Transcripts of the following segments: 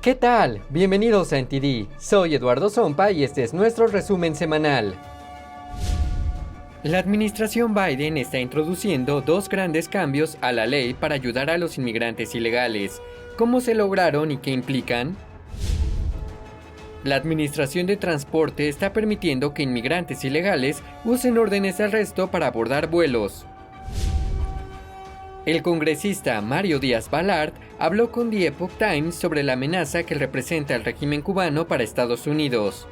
¿Qué tal? Bienvenidos a NTD. Soy Eduardo Zompa y este es nuestro resumen semanal. La administración Biden está introduciendo dos grandes cambios a la ley para ayudar a los inmigrantes ilegales. ¿Cómo se lograron y qué implican? La Administración de Transporte está permitiendo que inmigrantes ilegales usen órdenes de arresto para abordar vuelos. El congresista Mario Díaz-Balart habló con The Epoch Times sobre la amenaza que representa el régimen cubano para Estados Unidos.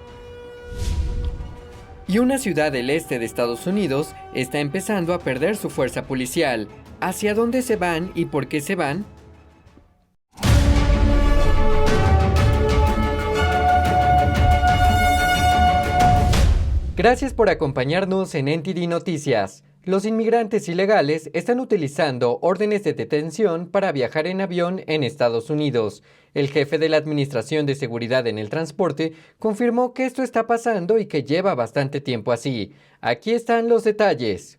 Y una ciudad del este de Estados Unidos está empezando a perder su fuerza policial. ¿Hacia dónde se van y por qué se van? Gracias por acompañarnos en NTD Noticias. Los inmigrantes ilegales están utilizando órdenes de detención para viajar en avión en Estados Unidos. El jefe de la Administración de Seguridad en el Transporte confirmó que esto está pasando y que lleva bastante tiempo así. Aquí están los detalles.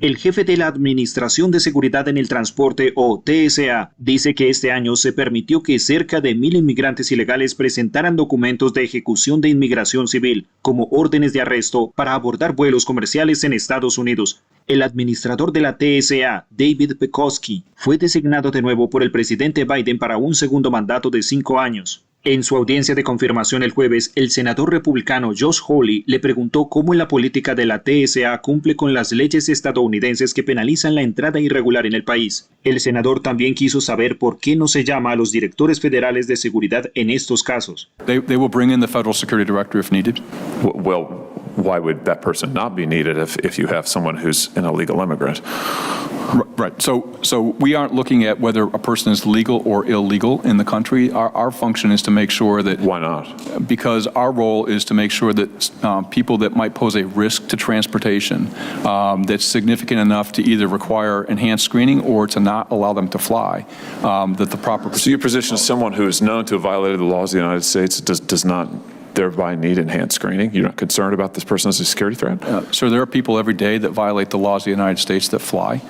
El jefe de la Administración de Seguridad en el Transporte, o TSA, dice que este año se permitió que cerca de 1,000 inmigrantes ilegales presentaran documentos de ejecución de inmigración civil, como órdenes de arresto, para abordar vuelos comerciales en Estados Unidos. El administrador de la TSA, David Pekoski, fue designado de nuevo por el presidente Biden para un segundo mandato de 5 años. En su audiencia de confirmación el jueves, el senador republicano Josh Hawley le preguntó cómo la política de la TSA cumple con las leyes estadounidenses que penalizan la entrada irregular en el país. El senador también quiso saber por qué no se llama a los directores federales de seguridad en estos casos. They will bring in the federal security director if needed. Why would that person not be needed if you have someone who's an illegal immigrant? Right. So we aren't looking at whether a person is legal or illegal in the country. Our function is to make sure that... Why not? Because our role is to make sure that people that might pose a risk to transportation that's significant enough to either require enhanced screening or to not allow them to fly, that the proper... So your position is someone who is known to have violated the laws of the United States does not thereby need enhanced screening? You're not concerned about this person as a security threat? Sir, there are people every day that violate the laws of the United States that fly.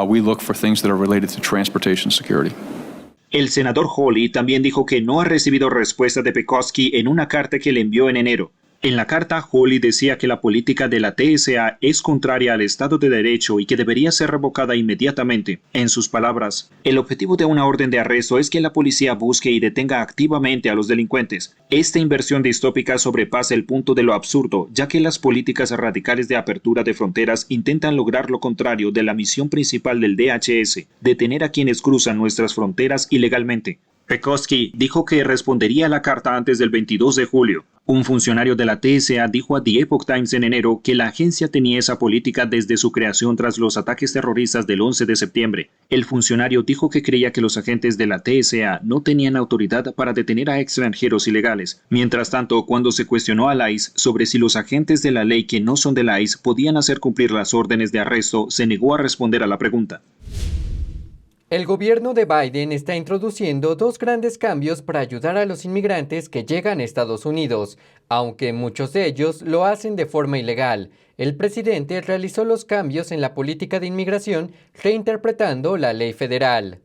We look for things that are related to transportation security. El senador Hawley también dijo que no ha recibido respuesta de Pekoski en una carta que le envió en enero. En la carta, Hawley decía que la política de la TSA es contraria al Estado de Derecho y que debería ser revocada inmediatamente. En sus palabras, el objetivo de una orden de arresto es que la policía busque y detenga activamente a los delincuentes. Esta inversión distópica sobrepasa el punto de lo absurdo, ya que las políticas radicales de apertura de fronteras intentan lograr lo contrario de la misión principal del DHS, detener a quienes cruzan nuestras fronteras ilegalmente. Pekoski dijo que respondería a la carta antes del 22 de julio. Un funcionario de la TSA dijo a The Epoch Times en enero que la agencia tenía esa política desde su creación tras los ataques terroristas del 11 de septiembre. El funcionario dijo que creía que los agentes de la TSA no tenían autoridad para detener a extranjeros ilegales. Mientras tanto, cuando se cuestionó al ICE sobre si los agentes de la ley que no son del ICE podían hacer cumplir las órdenes de arresto, se negó a responder a la pregunta. El gobierno de Biden está introduciendo dos grandes cambios para ayudar a los inmigrantes que llegan a Estados Unidos, aunque muchos de ellos lo hacen de forma ilegal. El presidente realizó los cambios en la política de inmigración reinterpretando la ley federal.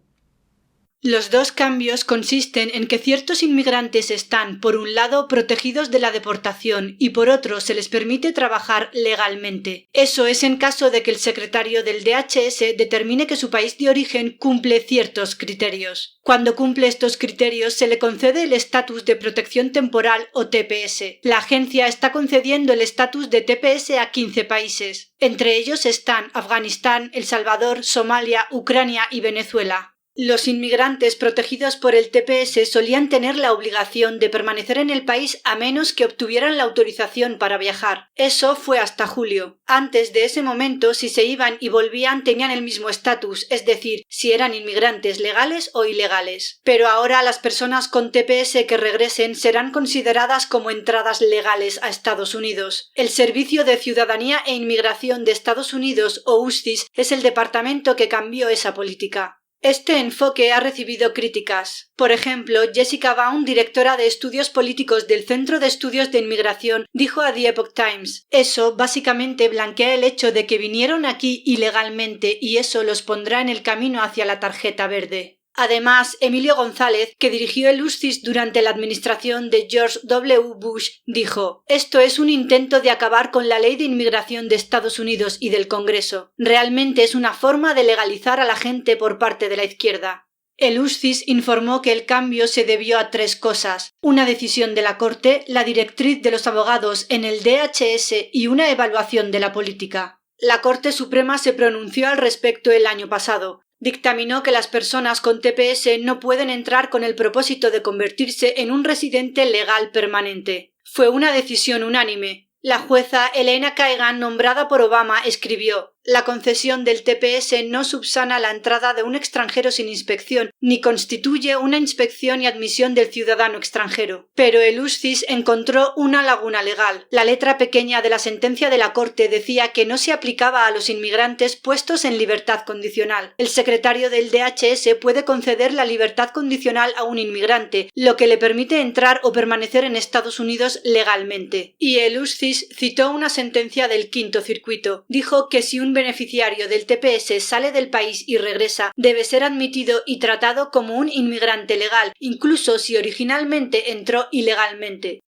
Los dos cambios consisten en que ciertos inmigrantes están, por un lado, protegidos de la deportación y por otro se les permite trabajar legalmente. Eso es en caso de que el secretario del DHS determine que su país de origen cumple ciertos criterios. Cuando cumple estos criterios se le concede el estatus de protección temporal o TPS. La agencia está concediendo el estatus de TPS a 15 países. Entre ellos están Afganistán, El Salvador, Somalia, Ucrania y Venezuela. Los inmigrantes protegidos por el TPS solían tener la obligación de permanecer en el país a menos que obtuvieran la autorización para viajar. Eso fue hasta julio. Antes de ese momento, si se iban y volvían tenían el mismo estatus, es decir, si eran inmigrantes legales o ilegales. Pero ahora las personas con TPS que regresen serán consideradas como entradas legales a Estados Unidos. El Servicio de Ciudadanía e Inmigración de Estados Unidos, o USCIS, es el departamento que cambió esa política. Este enfoque ha recibido críticas. Por ejemplo, Jessica Baum, directora de estudios políticos del Centro de Estudios de Inmigración, dijo a The Epoch Times: "Eso básicamente blanquea el hecho de que vinieron aquí ilegalmente y eso los pondrá en el camino hacia la tarjeta verde". Además, Emilio González, que dirigió el USCIS durante la administración de George W. Bush, dijo: «Esto es un intento de acabar con la ley de inmigración de Estados Unidos y del Congreso. Realmente es una forma de legalizar a la gente por parte de la izquierda». El USCIS informó que el cambio se debió a 3 cosas: una decisión de la Corte, la directriz de los abogados en el DHS y una evaluación de la política. La Corte Suprema se pronunció al respecto el año pasado. Dictaminó que las personas con TPS no pueden entrar con el propósito de convertirse en un residente legal permanente. Fue una decisión unánime. La jueza Elena Kagan, nombrada por Obama, escribió: «La concesión del TPS no subsana la entrada de un extranjero sin inspección, ni constituye una inspección y admisión del ciudadano extranjero». Pero el USCIS encontró una laguna legal. La letra pequeña de la sentencia de la Corte decía que no se aplicaba a los inmigrantes puestos en libertad condicional. El secretario del DHS puede conceder la libertad condicional a un inmigrante, lo que le permite entrar o permanecer en Estados Unidos legalmente. Y el USCIS citó una sentencia del Quinto Circuito. Dijo que si un beneficiario del TPS sale del país y regresa, debe ser admitido y tratado como un inmigrante legal, incluso si originalmente entró ilegalmente.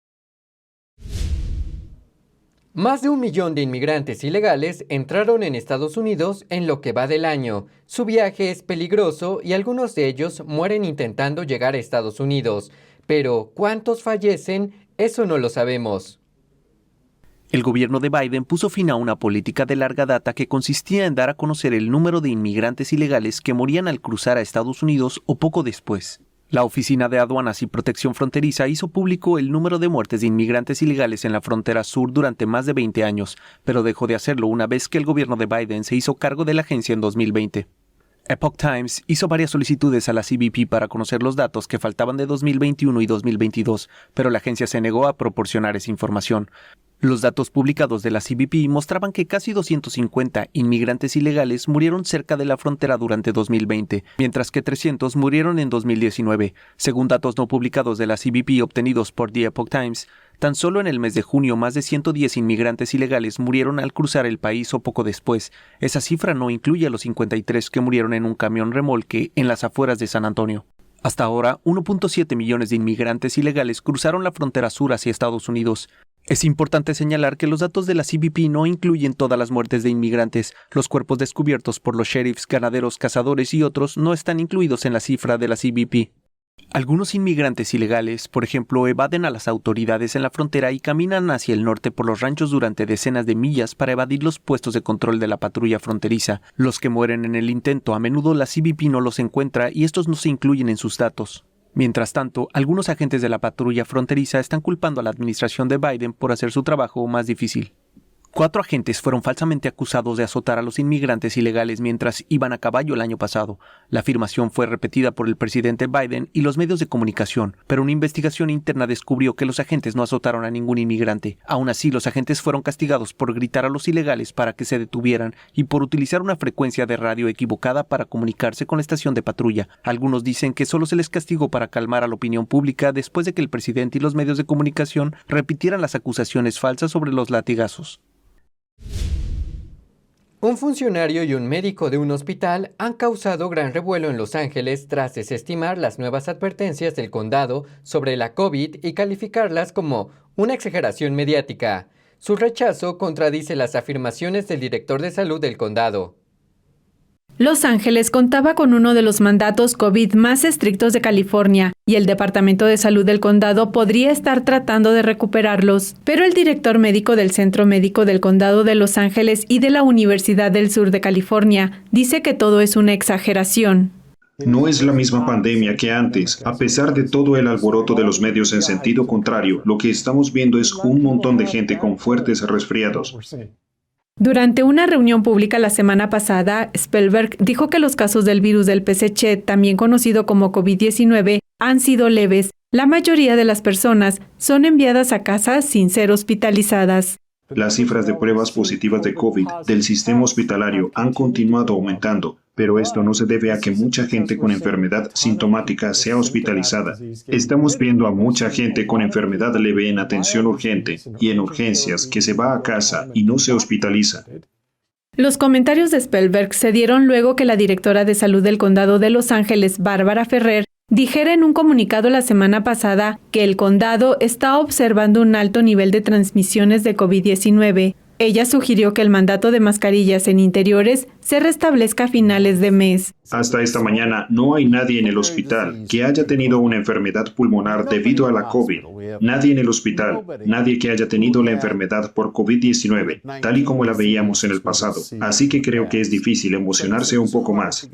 Más de 1 millón de inmigrantes ilegales entraron en Estados Unidos en lo que va del año. Su viaje es peligroso y algunos de ellos mueren intentando llegar a Estados Unidos. Pero, ¿cuántos fallecen? Eso no lo sabemos. El gobierno de Biden puso fin a una política de larga data que consistía en dar a conocer el número de inmigrantes ilegales que morían al cruzar a Estados Unidos o poco después. La Oficina de Aduanas y Protección Fronteriza hizo público el número de muertes de inmigrantes ilegales en la frontera sur durante más de 20 años, pero dejó de hacerlo una vez que el gobierno de Biden se hizo cargo de la agencia en 2020. Epoch Times hizo varias solicitudes a la CBP para conocer los datos que faltaban de 2021 y 2022, pero la agencia se negó a proporcionar esa información. Los datos publicados de la CBP mostraban que casi 250 inmigrantes ilegales murieron cerca de la frontera durante 2020, mientras que 300 murieron en 2019. Según datos no publicados de la CBP obtenidos por The Epoch Times, tan solo en el mes de junio más de 110 inmigrantes ilegales murieron al cruzar el país o poco después. Esa cifra no incluye a los 53 que murieron en un camión remolque en las afueras de San Antonio. Hasta ahora, 1.7 millones de inmigrantes ilegales cruzaron la frontera sur hacia Estados Unidos. Es importante señalar que los datos de la CBP no incluyen todas las muertes de inmigrantes. Los cuerpos descubiertos por los sheriffs, ganaderos, cazadores y otros no están incluidos en la cifra de la CBP. Algunos inmigrantes ilegales, por ejemplo, evaden a las autoridades en la frontera y caminan hacia el norte por los ranchos durante decenas de millas para evadir los puestos de control de la patrulla fronteriza. Los que mueren en el intento, a menudo la CBP no los encuentra y estos no se incluyen en sus datos. Mientras tanto, algunos agentes de la patrulla fronteriza están culpando a la administración de Biden por hacer su trabajo más difícil. 4 agentes fueron falsamente acusados de azotar a los inmigrantes ilegales mientras iban a caballo el año pasado. La afirmación fue repetida por el presidente Biden y los medios de comunicación, pero una investigación interna descubrió que los agentes no azotaron a ningún inmigrante. Aún así, los agentes fueron castigados por gritar a los ilegales para que se detuvieran y por utilizar una frecuencia de radio equivocada para comunicarse con la estación de patrulla. Algunos dicen que solo se les castigó para calmar a la opinión pública después de que el presidente y los medios de comunicación repitieran las acusaciones falsas sobre los latigazos. Un funcionario y un médico de un hospital han causado gran revuelo en Los Ángeles tras desestimar las nuevas advertencias del condado sobre la COVID y calificarlas como una exageración mediática. Su rechazo contradice las afirmaciones del director de salud del condado. Los Ángeles contaba con uno de los mandatos COVID más estrictos de California y el Departamento de Salud del condado podría estar tratando de recuperarlos. Pero el director médico del Centro Médico del Condado de Los Ángeles y de la Universidad del Sur de California dice que todo es una exageración. No es la misma pandemia que antes. A pesar de todo el alboroto de los medios en sentido contrario, lo que estamos viendo es un montón de gente con fuertes resfriados. Durante una reunión pública la semana pasada, Spellberg dijo que los casos del virus del PCC, también conocido como COVID-19, han sido leves. La mayoría de las personas son enviadas a casa sin ser hospitalizadas. Las cifras de pruebas positivas de COVID del sistema hospitalario han continuado aumentando, pero esto no se debe a que mucha gente con enfermedad sintomática sea hospitalizada. Estamos viendo a mucha gente con enfermedad leve en atención urgente y en urgencias que se va a casa y no se hospitaliza. Los comentarios de Spellberg se dieron luego que la directora de salud del condado de Los Ángeles, Bárbara Ferrer, dijera en un comunicado la semana pasada que el condado está observando un alto nivel de transmisiones de COVID-19. Ella sugirió que el mandato de mascarillas en interiores se restablezca a finales de mes. Hasta esta mañana no hay nadie en el hospital que haya tenido una enfermedad pulmonar debido a la COVID. Nadie en el hospital, nadie que haya tenido la enfermedad por COVID-19, tal y como la veíamos en el pasado. Así que creo que es difícil emocionarse un poco más.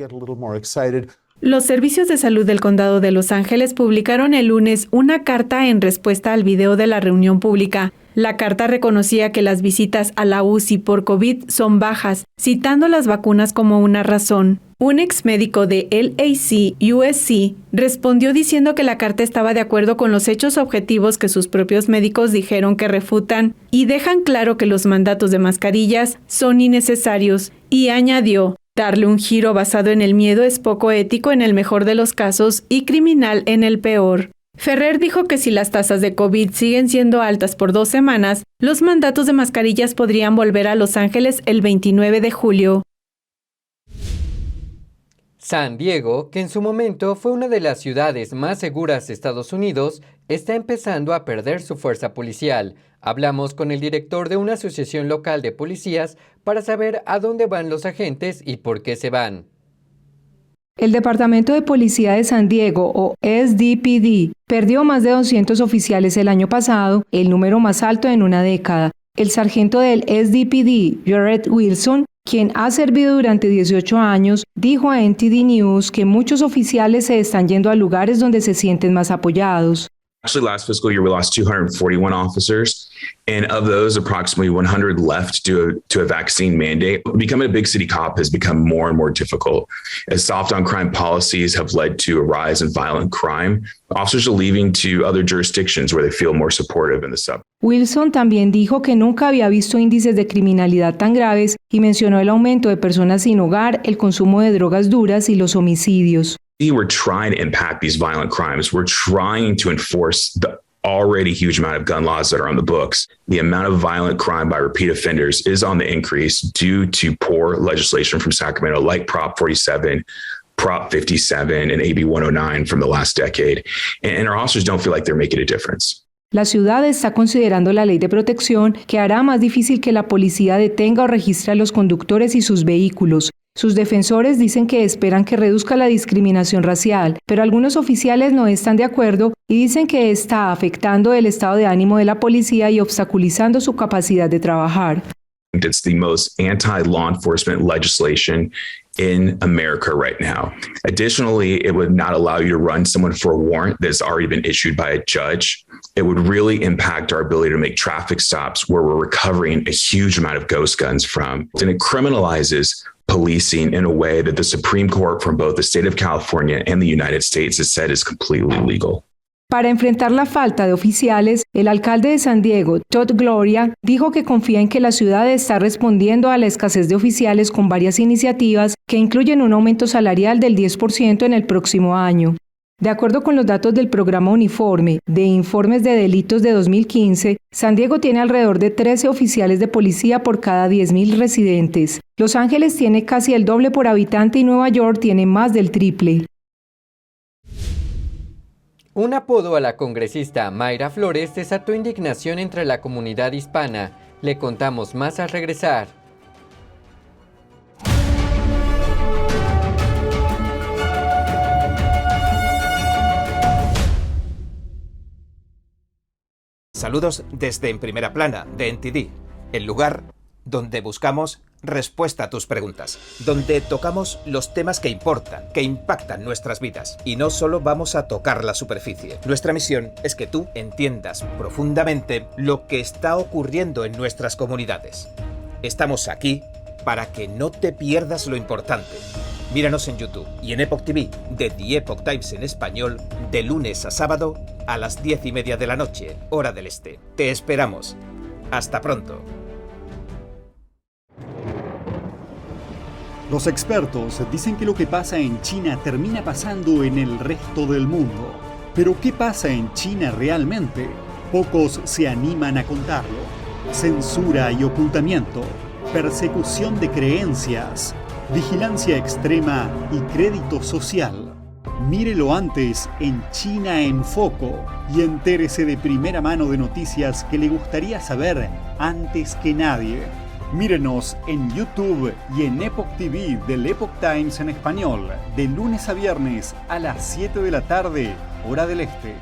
Los servicios de salud del condado de Los Ángeles publicaron el lunes una carta en respuesta al video de la reunión pública. La carta reconocía que las visitas a la UCI por COVID son bajas, citando las vacunas como una razón. Un ex médico de LAC USC respondió diciendo que la carta estaba de acuerdo con los hechos objetivos que sus propios médicos dijeron que refutan y dejan claro que los mandatos de mascarillas son innecesarios, y añadió: darle un giro basado en el miedo es poco ético en el mejor de los casos y criminal en el peor. Ferrer dijo que si las tasas de COVID siguen siendo altas por 2 semanas, los mandatos de mascarillas podrían volver a Los Ángeles el 29 de julio. San Diego, que en su momento fue una de las ciudades más seguras de Estados Unidos, está empezando a perder su fuerza policial. Hablamos con el director de una asociación local de policías para saber a dónde van los agentes y por qué se van. El Departamento de Policía de San Diego, o SDPD, perdió más de 200 oficiales el año pasado, el número más alto en una década. El sargento del SDPD, Jared Wilson, quien ha servido durante 18 años, dijo a NTD News que muchos oficiales se están yendo a lugares donde se sienten más apoyados. Actually, last fiscal year, we lost 241 officers, and of those, approximately 100 left due to a vaccine mandate. Becoming a big city cop has become more and more difficult, as soft on crime policies have led to a rise in violent crime. Officers are leaving to other jurisdictions where they feel more supportive in the suburbs. Wilson también dijo que nunca había visto índices de criminalidad tan graves y mencionó el aumento de personas sin hogar, el consumo de drogas duras y los homicidios. We're trying to impact these violent crimes. We're trying to enforce the already huge amount of gun laws that are on the books. The amount of violent crime by repeat offenders is on the increase due to poor legislation from Sacramento, like Prop 47, Prop 57, and AB 109 from the last decade. And our officers don't feel like they're making a difference. La ciudad está considerando la ley de protección que hará más difícil que la policía detenga o registre a los conductores y sus vehículos. Sus defensores dicen que esperan que reduzca la discriminación racial, pero algunos oficiales no están de acuerdo y dicen que está afectando el estado de ánimo de la policía y obstaculizando su capacidad de trabajar. It's the most anti-law enforcement legislation in America right now. Additionally, it would not allow you to run someone for a warrant that's already been issued by a judge. It would really impact our ability to make traffic stops where we're recovering a huge amount of ghost guns from. And it criminalizes policing in a way that the Supreme Court from both the state of California and the United States has said is completely illegal. Para enfrentar la falta de oficiales, el alcalde de San Diego, Todd Gloria, dijo que confía en que la ciudad está respondiendo a la escasez de oficiales con varias iniciativas que incluyen un aumento salarial del 10% en el próximo año. De acuerdo con los datos del programa Uniforme de Informes de Delitos de 2015, San Diego tiene alrededor de 13 oficiales de policía por cada 10,000 residentes. Los Ángeles tiene casi el doble por habitante y Nueva York tiene más del triple. Un apodo a la congresista Mayra Flores desató indignación entre la comunidad hispana. Le contamos más al regresar. Saludos desde En Primera Plana de NTD, el lugar donde buscamos respuesta a tus preguntas, donde tocamos los temas que importan, que impactan nuestras vidas, y no solo vamos a tocar la superficie. Nuestra misión es que tú entiendas profundamente lo que está ocurriendo en nuestras comunidades. Estamos aquí para que no te pierdas lo importante. Míranos en YouTube y en Epoch TV de The Epoch Times en español, de lunes a sábado a las 10:30 de la noche, hora del este. Te esperamos. Hasta pronto. Los expertos dicen que lo que pasa en China termina pasando en el resto del mundo. Pero ¿qué pasa en China realmente? Pocos se animan a contarlo. Censura y ocultamiento, persecución de creencias, vigilancia extrema y crédito social. Mírelo antes en China en Foco y entérese de primera mano de noticias que le gustaría saber antes que nadie. Mírenos en YouTube y en Epoch TV del Epoch Times en español, de lunes a viernes a las 7 de la tarde, hora del este.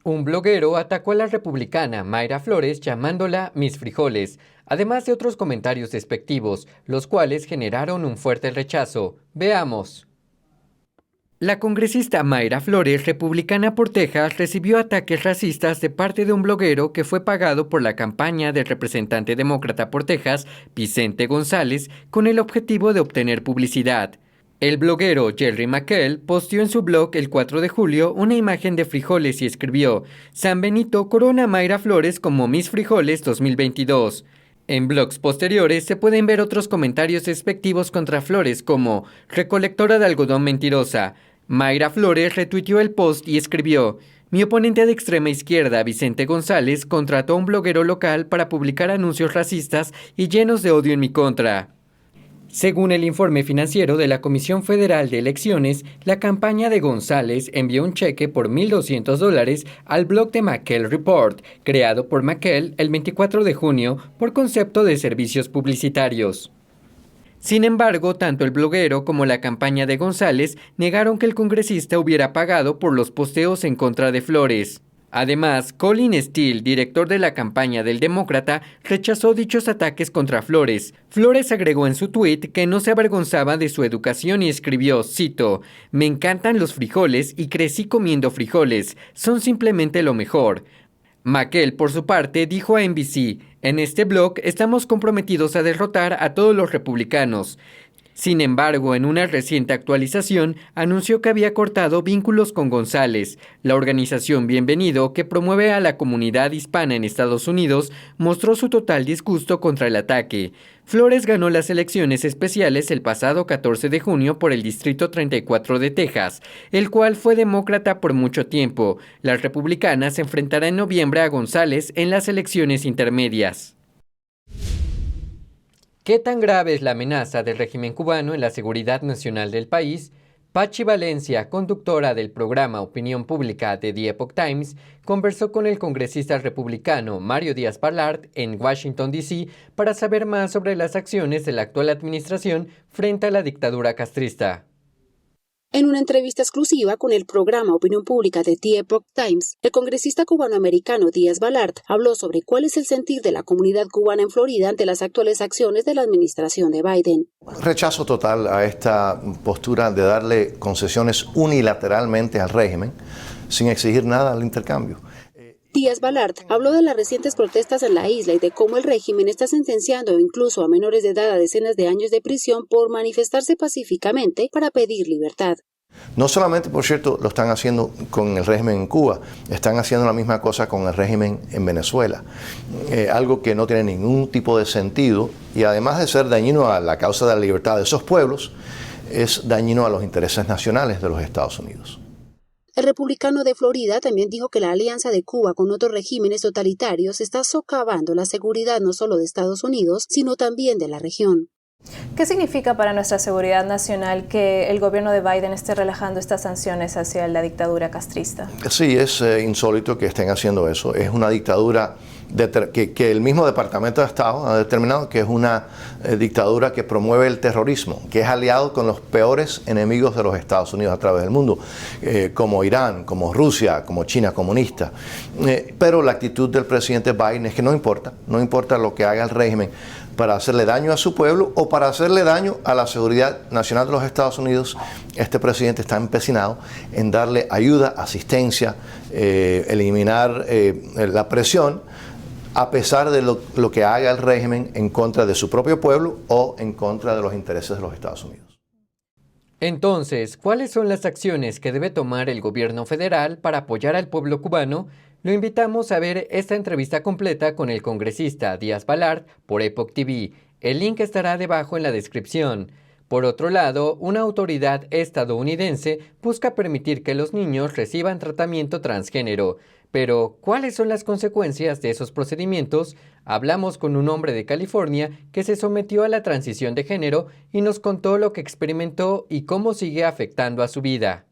Un bloguero atacó a la republicana Mayra Flores llamándola Mis Frijoles, además de otros comentarios despectivos, los cuales generaron un fuerte rechazo. Veamos. La congresista Mayra Flores, republicana por Texas, recibió ataques racistas de parte de un bloguero que fue pagado por la campaña del representante demócrata por Texas, Vicente González, con el objetivo de obtener publicidad. El bloguero Jerry McKell posteó en su blog el 4 de julio una imagen de frijoles y escribió: San Benito corona a Mayra Flores como Miss Frijoles 2022. En blogs posteriores se pueden ver otros comentarios despectivos contra Flores como recolectora de algodón mentirosa. Mayra Flores retuiteó el post y escribió: mi oponente de extrema izquierda, Vicente González, contrató a un bloguero local para publicar anuncios racistas y llenos de odio en mi contra. Según el informe financiero de la Comisión Federal de Elecciones, la campaña de González envió un cheque por $1,200 al blog de McKell Report, creado por McKell el 24 de junio por concepto de servicios publicitarios. Sin embargo, tanto el bloguero como la campaña de González negaron que el congresista hubiera pagado por los posteos en contra de Flores. Además, Colin Steele, director de la campaña del demócrata, rechazó dichos ataques contra Flores. Flores agregó en su tuit que no se avergonzaba de su educación y escribió, cito, me encantan los frijoles y crecí comiendo frijoles, son simplemente lo mejor. McKell, por su parte, dijo a NBC, en este blog estamos comprometidos a derrotar a todos los republicanos. Sin embargo, en una reciente actualización, anunció que había cortado vínculos con González. La organización Bienvenido, que promueve a la comunidad hispana en Estados Unidos, mostró su total disgusto contra el ataque. Flores ganó las elecciones especiales el pasado 14 de junio por el Distrito 34 de Texas, el cual fue demócrata por mucho tiempo. La republicana se enfrentará en noviembre a González en las elecciones intermedias. ¿Qué tan grave es la amenaza del régimen cubano en la seguridad nacional del país? Pachi Valencia, conductora del programa Opinión Pública de The Epoch Times, conversó con el congresista republicano Mario Díaz-Balart en Washington, D.C. para saber más sobre las acciones de la actual administración frente a la dictadura castrista. En una entrevista exclusiva con el programa Opinión Pública de The Epoch Times, el congresista cubanoamericano Díaz-Balart habló sobre cuál es el sentir de la comunidad cubana en Florida ante las actuales acciones de la administración de Biden. Rechazo total a esta postura de darle concesiones unilateralmente al régimen sin exigir nada al intercambio. Díaz-Balart habló de las recientes protestas en la isla y de cómo el régimen está sentenciando incluso a menores de edad a decenas de años de prisión por manifestarse pacíficamente para pedir libertad. No solamente, por cierto, lo están haciendo con el régimen en Cuba, están haciendo la misma cosa con el régimen en Venezuela. Algo que no tiene ningún tipo de sentido y además de ser dañino a la causa de la libertad de esos pueblos, es dañino a los intereses nacionales de los Estados Unidos. El republicano de Florida también dijo que la alianza de Cuba con otros regímenes totalitarios está socavando la seguridad no solo de Estados Unidos, sino también de la región. ¿Qué significa para nuestra seguridad nacional que el gobierno de Biden esté relajando estas sanciones hacia la dictadura castrista? Sí, es insólito que estén haciendo eso. Es una dictadura que el mismo Departamento de Estado ha determinado que es una dictadura que promueve el terrorismo, que es aliado con los peores enemigos de los Estados Unidos a través del mundo, como Irán, como Rusia, como China comunista. Pero la actitud del presidente Biden es que no importa lo que haga el régimen para hacerle daño a su pueblo o para hacerle daño a la seguridad nacional de los Estados Unidos. Este presidente está empecinado en darle ayuda, asistencia, eliminar la presión, a pesar de lo que haga el régimen en contra de su propio pueblo o en contra de los intereses de los Estados Unidos. Entonces, ¿cuáles son las acciones que debe tomar el gobierno federal para apoyar al pueblo cubano? Lo invitamos a ver esta entrevista completa con el congresista Díaz-Balart por Epoch TV. El link estará debajo en la descripción. Por otro lado, una autoridad estadounidense busca permitir que los niños reciban tratamiento transgénero. Pero, ¿cuáles son las consecuencias de esos procedimientos? Hablamos con un hombre de California que se sometió a la transición de género y nos contó lo que experimentó y cómo sigue afectando a su vida.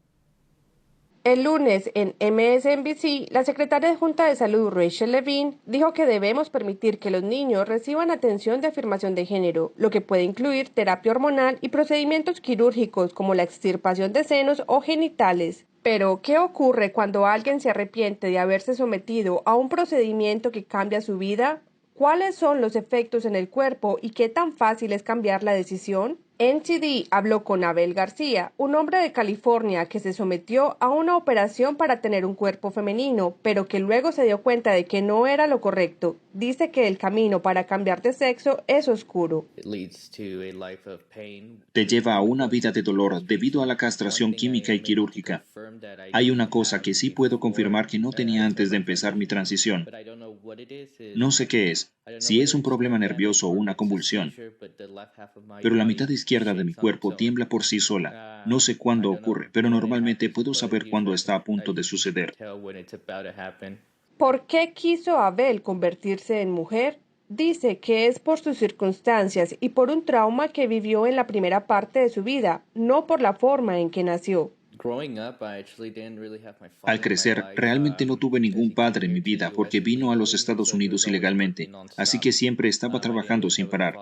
El lunes, en MSNBC, la secretaria adjunta de Salud, Rachel Levine, dijo que debemos permitir que los niños reciban atención de afirmación de género, lo que puede incluir terapia hormonal y procedimientos quirúrgicos como la extirpación de senos o genitales. Pero, ¿qué ocurre cuando alguien se arrepiente de haberse sometido a un procedimiento que cambia su vida? ¿Cuáles son los efectos en el cuerpo y qué tan fácil es cambiar la decisión? NTD habló con Abel García, un hombre de California que se sometió a una operación para tener un cuerpo femenino, pero que luego se dio cuenta de que no era lo correcto. Dice que el camino para cambiar de sexo es oscuro. Te lleva a una vida de dolor debido a la castración química y quirúrgica. Hay una cosa que sí puedo confirmar que no tenía antes de empezar mi transición. No sé qué es, si es un problema nervioso o una convulsión, pero la mitad izquierda de mi cuerpo tiembla por sí sola. No sé cuándo ocurre, pero normalmente puedo saber cuándo está a punto de suceder. ¿Por qué quiso Abel convertirse en mujer? Dice que es por sus circunstancias y por un trauma que vivió en la primera parte de su vida, no por la forma en que nació. Al crecer, realmente no tuve ningún padre en mi vida porque vino a los Estados Unidos ilegalmente, así que siempre estaba trabajando sin parar.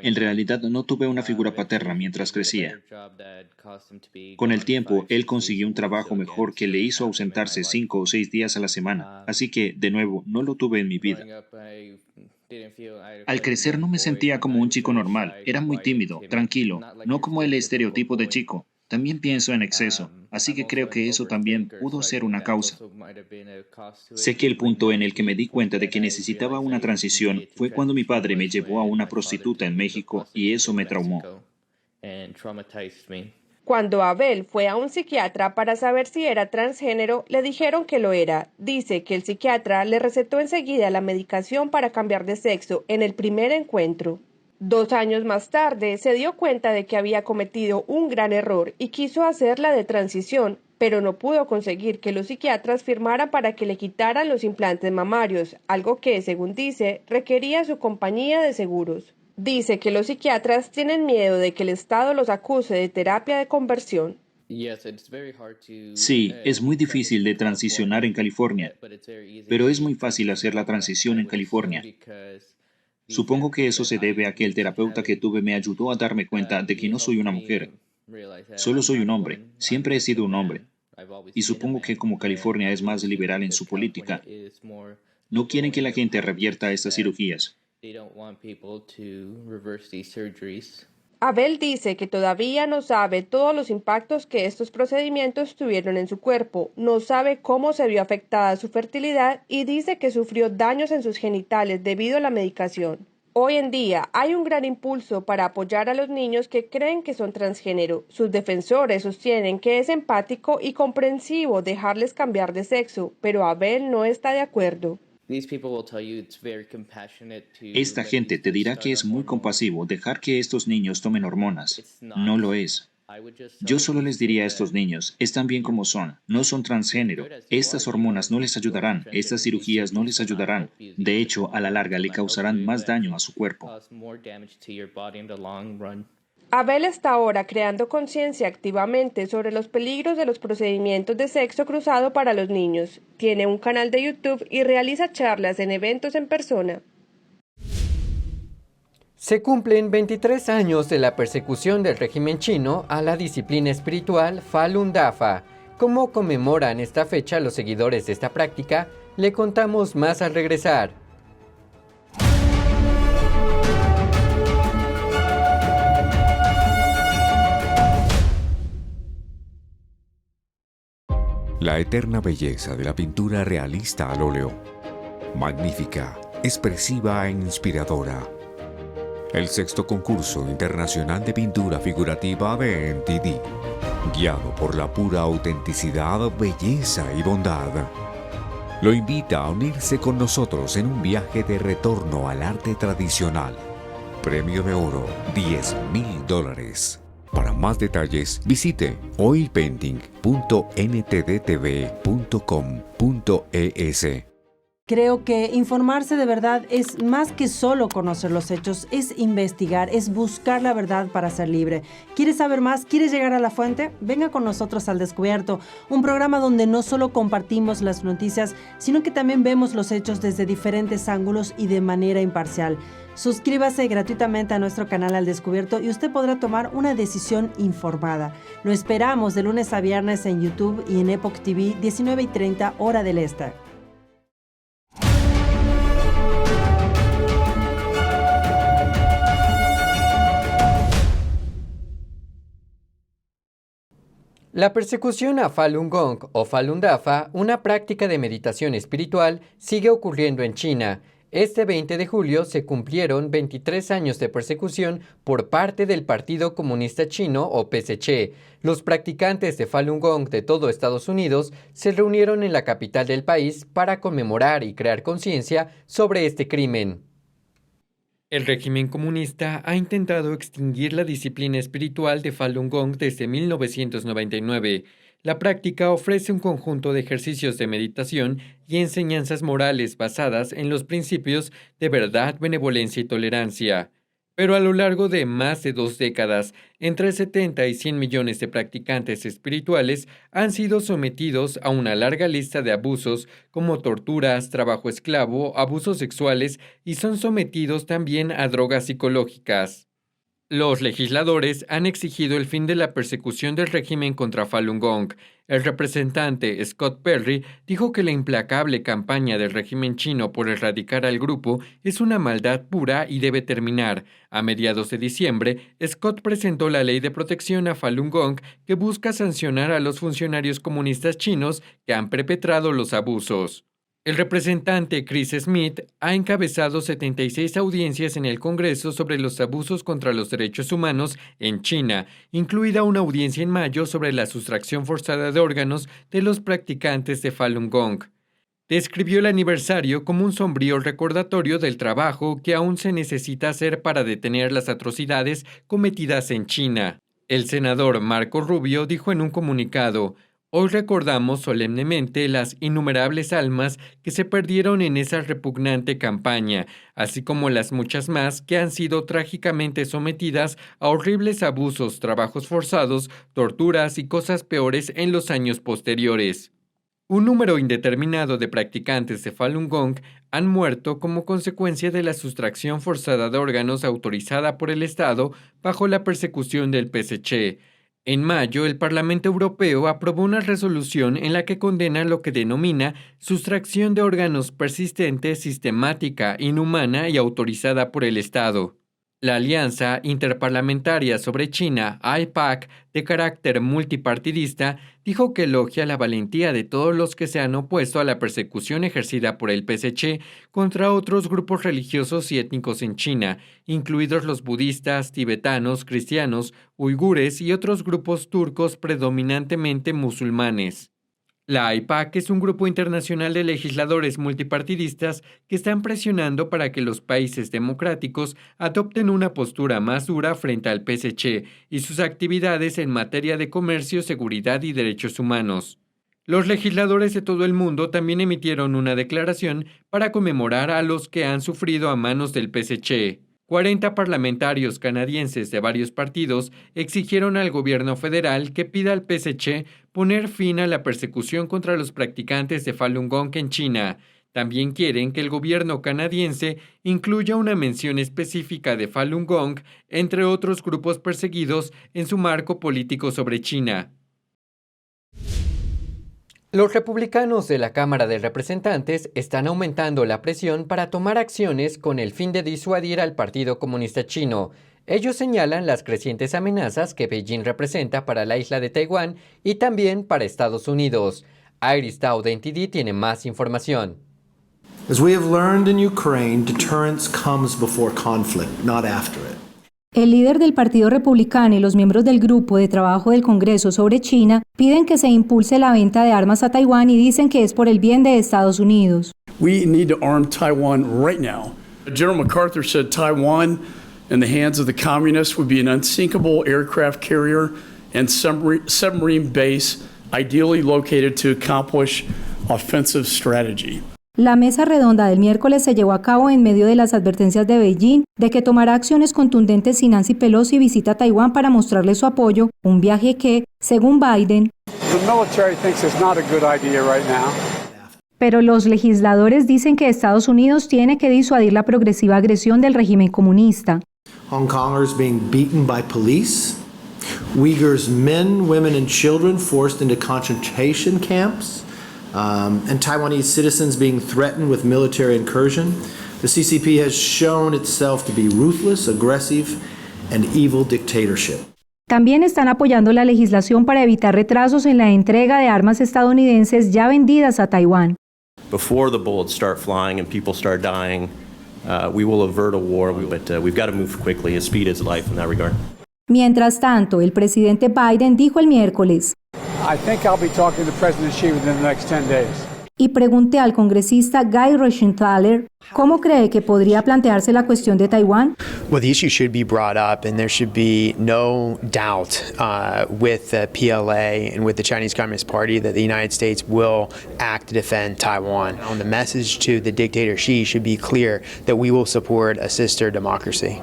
En realidad no tuve una figura paterna mientras crecía. Con el tiempo, él consiguió un trabajo mejor que le hizo ausentarse 5 o 6 días a la semana, así que, de nuevo, no lo tuve en mi vida. Al crecer no me sentía como un chico normal, era muy tímido, tranquilo, no como el estereotipo de chico. También pienso en exceso, así que creo que eso también pudo ser una causa. Sé que el punto en el que me di cuenta de que necesitaba una transición fue cuando mi padre me llevó a una prostituta en México y eso me traumó. Cuando Abel fue a un psiquiatra para saber si era transgénero, le dijeron que lo era. Dice que el psiquiatra le recetó enseguida la medicación para cambiar de sexo en el primer encuentro. 2 años más tarde, se dio cuenta de que había cometido un gran error y quiso hacerla de transición, pero no pudo conseguir que los psiquiatras firmaran para que le quitaran los implantes mamarios, algo que, según dice, requería su compañía de seguros. Dice que los psiquiatras tienen miedo de que el Estado los acuse de terapia de conversión. Sí, es muy difícil de transicionar en California, pero es muy fácil hacer la transición en California. Supongo que eso se debe a que el terapeuta que tuve me ayudó a darme cuenta de que no soy una mujer. Solo soy un hombre. Siempre he sido un hombre. Y supongo que como California es más liberal en su política, no quieren que la gente revierta estas cirugías. Abel dice que todavía no sabe todos los impactos que estos procedimientos tuvieron en su cuerpo, no sabe cómo se vio afectada su fertilidad y dice que sufrió daños en sus genitales debido a la medicación. Hoy en día hay un gran impulso para apoyar a los niños que creen que son transgénero. Sus defensores sostienen que es empático y comprensivo dejarles cambiar de sexo, pero Abel no está de acuerdo. Esta gente te dirá que es muy compasivo dejar que estos niños tomen hormonas. No lo es. Yo solo les diría a estos niños, están bien como son, no son transgénero. Estas hormonas no les ayudarán, estas cirugías no les ayudarán. De hecho, a la larga le causarán más daño a su cuerpo. Abel está ahora creando conciencia activamente sobre los peligros de los procedimientos de sexo cruzado para los niños. Tiene un canal de YouTube y realiza charlas en eventos en persona. Se cumplen 23 años de la persecución del régimen chino a la disciplina espiritual Falun Dafa. ¿Cómo conmemoran esta fecha los seguidores de esta práctica? Le contamos más al regresar. La eterna belleza de la pintura realista al óleo. Magnífica, expresiva e inspiradora. El 6º concurso internacional de pintura figurativa de NTD, guiado por la pura autenticidad, belleza y bondad, lo invita a unirse con nosotros en un viaje de retorno al arte tradicional, premio de oro, $10,000. Para más detalles, visite oilpainting.ntdtv.com.es. Creo que informarse de verdad es más que solo conocer los hechos, es investigar, es buscar la verdad para ser libre. ¿Quieres saber más? ¿Quieres llegar a la fuente? Venga con nosotros al Descubierto, un programa donde no solo compartimos las noticias, sino que también vemos los hechos desde diferentes ángulos y de manera imparcial. Suscríbase gratuitamente a nuestro canal Al Descubierto y usted podrá tomar una decisión informada. Lo esperamos de lunes a viernes en YouTube y en Epoch TV, 19:30 hora del este. La persecución a Falun Gong o Falun Dafa, una práctica de meditación espiritual, sigue ocurriendo en China. Este 20 de julio se cumplieron 23 años de persecución por parte del Partido Comunista Chino o PCC. Los practicantes de Falun Gong de todo Estados Unidos se reunieron en la capital del país para conmemorar y crear conciencia sobre este crimen. El régimen comunista ha intentado extinguir la disciplina espiritual de Falun Gong desde 1999. La práctica ofrece un conjunto de ejercicios de meditación y enseñanzas morales basadas en los principios de verdad, benevolencia y tolerancia. Pero a lo largo de más de 2 décadas, entre 70 y 100 millones de practicantes espirituales han sido sometidos a una larga lista de abusos como torturas, trabajo esclavo, abusos sexuales y son sometidos también a drogas psicológicas. Los legisladores han exigido el fin de la persecución del régimen contra Falun Gong. El representante Scott Perry dijo que la implacable campaña del régimen chino por erradicar al grupo es una maldad pura y debe terminar. A mediados de diciembre, Scott presentó la Ley de Protección a Falun Gong que busca sancionar a los funcionarios comunistas chinos que han perpetrado los abusos. El representante Chris Smith ha encabezado 76 audiencias en el Congreso sobre los abusos contra los derechos humanos en China, incluida una audiencia en mayo sobre la sustracción forzada de órganos de los practicantes de Falun Gong. Describió el aniversario como un sombrío recordatorio del trabajo que aún se necesita hacer para detener las atrocidades cometidas en China. El senador Marco Rubio dijo en un comunicado: «Hoy recordamos solemnemente las innumerables almas que se perdieron en esa repugnante campaña, así como las muchas más que han sido trágicamente sometidas a horribles abusos, trabajos forzados, torturas y cosas peores en los años posteriores». Un número indeterminado de practicantes de Falun Gong han muerto como consecuencia de la sustracción forzada de órganos autorizada por el Estado bajo la persecución del PCC. En mayo, el Parlamento Europeo aprobó una resolución en la que condena lo que denomina sustracción de órganos persistente, sistemática, inhumana y autorizada por el Estado. La Alianza Interparlamentaria sobre China, AIPAC, de carácter multipartidista, dijo que elogia la valentía de todos los que se han opuesto a la persecución ejercida por el PCC contra otros grupos religiosos y étnicos en China, incluidos los budistas, tibetanos, cristianos, uigures y otros grupos turcos predominantemente musulmanes. La AIPAC es un grupo internacional de legisladores multipartidistas que están presionando para que los países democráticos adopten una postura más dura frente al PCC y sus actividades en materia de comercio, seguridad y derechos humanos. Los legisladores de todo el mundo también emitieron una declaración para conmemorar a los que han sufrido a manos del PCC. 40 parlamentarios canadienses de varios partidos exigieron al gobierno federal que pida al PCC poner fin a la persecución contra los practicantes de Falun Gong en China. También quieren que el gobierno canadiense incluya una mención específica de Falun Gong, entre otros grupos perseguidos, en su marco político sobre China. Los republicanos de la Cámara de Representantes están aumentando la presión para tomar acciones con el fin de disuadir al Partido Comunista Chino. Ellos señalan las crecientes amenazas que Beijing representa para la isla de Taiwán y también para Estados Unidos. Iris Tao de NTD tiene más información. As we have learned in Ukraine, deterrence comes before conflict, not after it. El líder del Partido Republicano y los miembros del Grupo de Trabajo del Congreso sobre China piden que se impulse la venta de armas a Taiwán y dicen que es por el bien de Estados Unidos. We need to arm Taiwan right now. General MacArthur said Taiwan in the hands of the communists would be an unsinkable aircraft carrier and submarine base, ideally located to accomplish offensive strategy. La mesa redonda del miércoles se llevó a cabo en medio de las advertencias de Beijing de que tomará acciones contundentes si Nancy Pelosi visita Taiwán para mostrarle su apoyo, un viaje que, según Biden, pero los legisladores dicen que Estados Unidos tiene que disuadir la progresiva agresión del régimen comunista. Hong Kongers being beaten by police, Uyghurs men, women and children forced into concentration camps, and Taiwanese citizens being threatened with military incursion. The CCP has shown itself to be ruthless, aggressive, and evil dictatorship. También están apoyando la legislación para evitar retrasos en la entrega de armas estadounidenses ya vendidas a Taiwán. Before the bullets start flying and people start dying, we will avert a war, but we've got to move quickly. Speed is life in that regard. Mientras tanto, el presidente Biden dijo el miércoles, I think I'll be talking to President Xi within the next 10 days. Y pregunté al congresista Guy Reschenthaler cómo cree que podría plantearse la cuestión de Taiwán. Well, the issue should be brought up, and there should be no doubt with the PLA and with the Chinese Communist Party that the United States will act to defend Taiwan. And the message to the dictator Xi should be clear that we will support a sister democracy.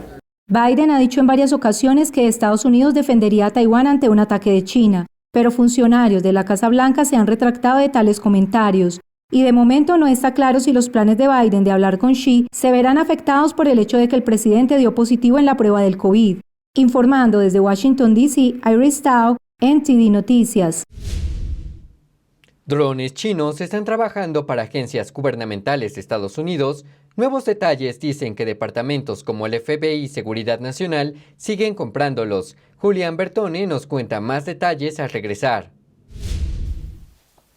Biden ha dicho en varias ocasiones que Estados Unidos defendería a Taiwán ante un ataque de China, pero funcionarios de la Casa Blanca se han retractado de tales comentarios, y de momento no está claro si los planes de Biden de hablar con Xi se verán afectados por el hecho de que el presidente dio positivo en la prueba del COVID. Informando desde Washington, D.C., Iris Tao, NTD Noticias. Drones chinos están trabajando para agencias gubernamentales de Estados Unidos. Nuevos detalles dicen que departamentos como el FBI y Seguridad Nacional siguen comprándolos. Julián Bertone nos cuenta más detalles al regresar.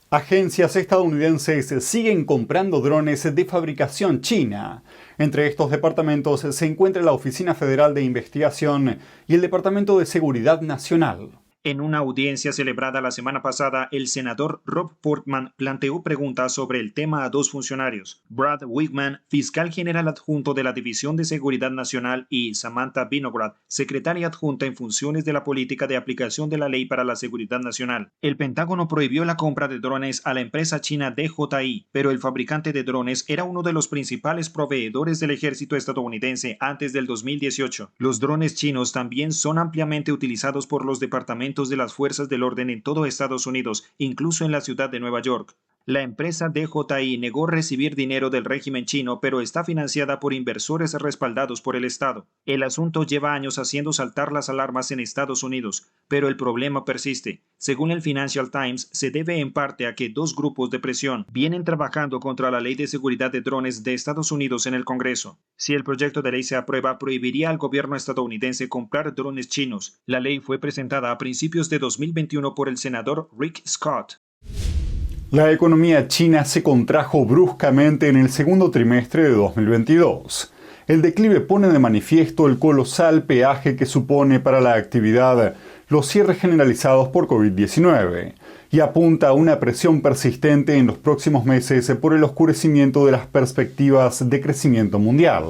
Agencias estadounidenses siguen comprando drones de fabricación china. Entre estos departamentos se encuentra la Oficina Federal de Investigación y el Departamento de Seguridad Nacional. En una audiencia celebrada la semana pasada, el senador Rob Portman planteó preguntas sobre el tema a dos funcionarios, Brad Wigman, fiscal general adjunto de la División de Seguridad Nacional, y Samantha Vinograd, secretaria adjunta en funciones de la política de aplicación de la ley para la seguridad nacional. El Pentágono prohibió la compra de drones a la empresa china DJI, pero el fabricante de drones era uno de los principales proveedores del ejército estadounidense antes del 2018. Los drones chinos también son ampliamente utilizados por los departamentos de las fuerzas del orden en todo Estados Unidos, incluso en la ciudad de Nueva York. La empresa DJI negó recibir dinero del régimen chino, pero está financiada por inversores respaldados por el Estado. El asunto lleva años haciendo saltar las alarmas en Estados Unidos, pero el problema persiste. Según el Financial Times, se debe en parte a que dos grupos de presión vienen trabajando contra la ley de seguridad de drones de Estados Unidos en el Congreso. Si el proyecto de ley se aprueba, prohibiría al gobierno estadounidense comprar drones chinos. La ley fue presentada a principios de 2021 por el senador Rick Scott. La economía china se contrajo bruscamente en el segundo trimestre de 2022. El declive pone de manifiesto el colosal peaje que supone para la actividad los cierres generalizados por COVID-19 y apunta a una presión persistente en los próximos meses por el oscurecimiento de las perspectivas de crecimiento mundial.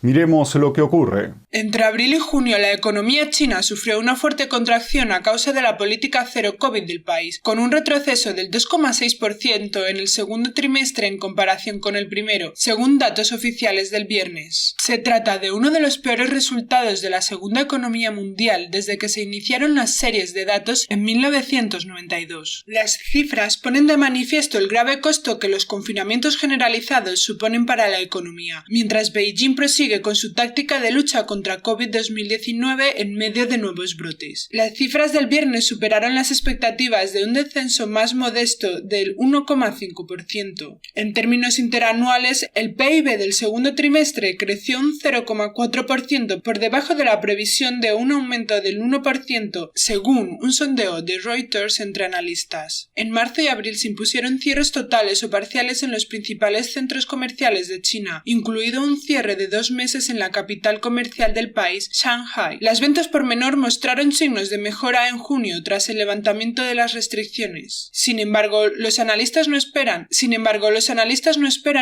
Miremos lo que ocurre. Entre abril y junio, la economía china sufrió una fuerte contracción a causa de la política cero COVID del país, con un retroceso del 2,6% en el segundo trimestre en comparación con el primero, según datos oficiales del viernes. Se trata de uno de los peores resultados de la segunda economía mundial desde que se iniciaron las series de datos en 1992. Las cifras ponen de manifiesto el grave costo que los confinamientos generalizados suponen para la economía, mientras Beijing prosigue con su táctica de lucha contra COVID-19 en medio de nuevos brotes. Las cifras del viernes superaron las expectativas de un descenso más modesto del 1,5%. En términos interanuales, el PIB del segundo trimestre creció un 0,4% por debajo de la previsión de un aumento del 1%, según un sondeo de Reuters entre analistas. En marzo y abril se impusieron cierres totales o parciales en los principales centros comerciales de China, incluido un cierre de 2 meses en la capital comercial del país, Shanghai. Las ventas por menor mostraron signos de mejora en junio tras el levantamiento de las restricciones. Sin embargo, los analistas no esperan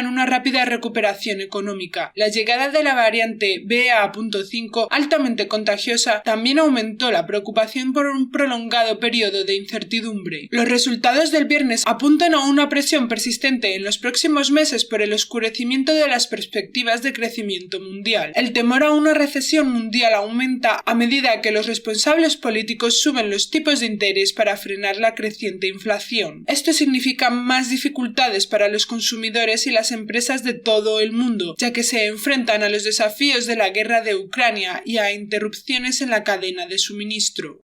una rápida recuperación económica. La llegada de la variante BA.5, altamente contagiosa, también aumentó la preocupación por un prolongado periodo de incertidumbre. Los resultados del viernes apuntan a una presión persistente en los próximos meses por el oscurecimiento de las perspectivas de crecimiento mundial. El temor a una recesión mundial aumenta a medida que los responsables políticos suben los tipos de interés para frenar la creciente inflación. Esto significa más dificultades para los consumidores y las empresas de todo el mundo, ya que se enfrentan a los desafíos de la guerra de Ucrania y a interrupciones en la cadena de suministro.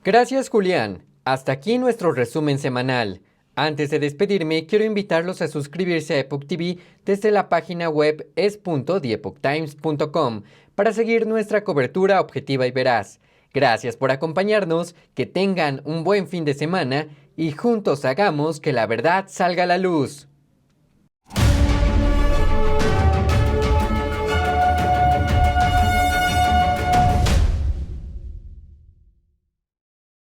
Gracias, Julián. Hasta aquí nuestro resumen semanal. Antes de despedirme, quiero invitarlos a suscribirse a Epoch TV desde la página web es.theepochtimes.com para seguir nuestra cobertura objetiva y veraz. Gracias por acompañarnos, que tengan un buen fin de semana y juntos hagamos que la verdad salga a la luz.